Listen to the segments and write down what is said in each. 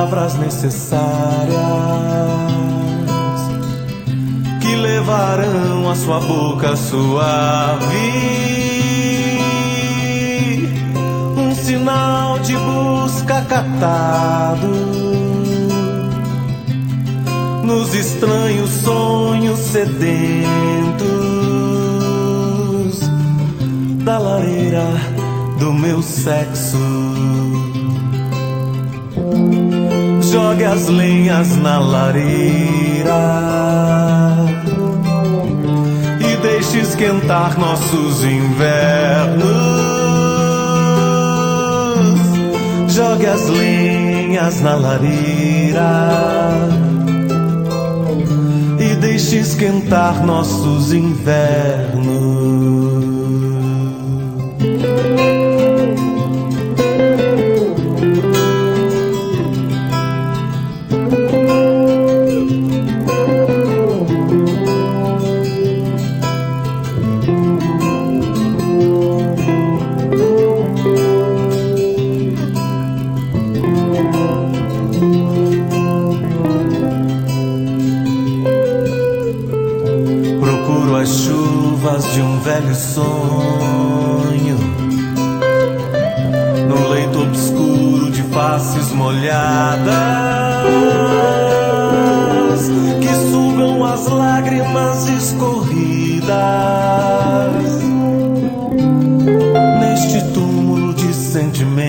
palavras necessárias que levarão a sua boca suave um sinal de busca catado nos estranhos sonhos sedentos da lareira do meu sexo. Jogue as lenhas na lareira e deixe esquentar nossos invernos. Jogue as lenhas na lareira e deixe esquentar nossos invernos. De um velho sonho no leito obscuro de faces molhadas que sugam as lágrimas escorridas neste túmulo de sentimentos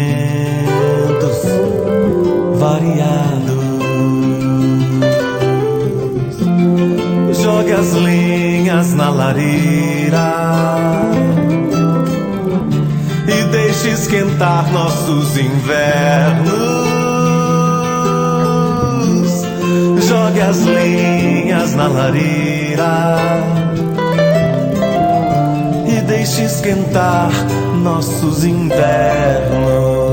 variados. Jogue as lenhas na lareira e deixe esquentar nossos invernos. Jogue as lenhas na lareira e deixe esquentar nossos invernos.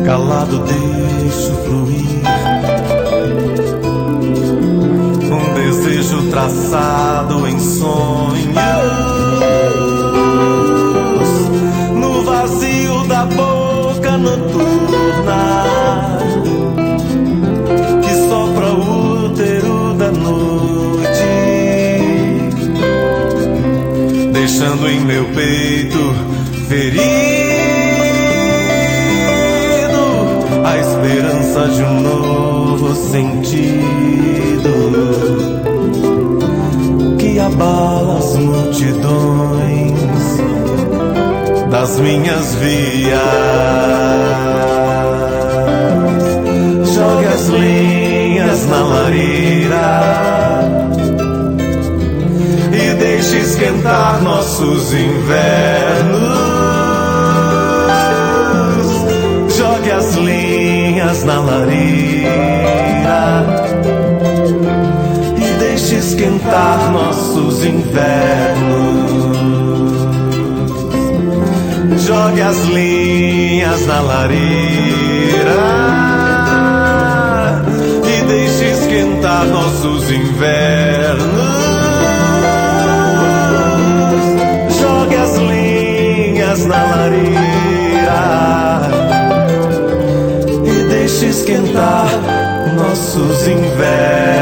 Calado deixo fluir um desejo traçado em sonhos no vazio da boca noturna que sopra o útero da noite, deixando em meu peito ferido a esperança de um novo sentido que abala as multidões das minhas vias. Jogue as lenhas na lareira e deixe esquentar nossos invernos. Jogue as lenhas na lareira e deixe esquentar nossos invernos. Jogue as lenhas na lareira e deixe esquentar nossos invernos. Jogue as lenhas na lareira e deixe esquentar nossos invernos.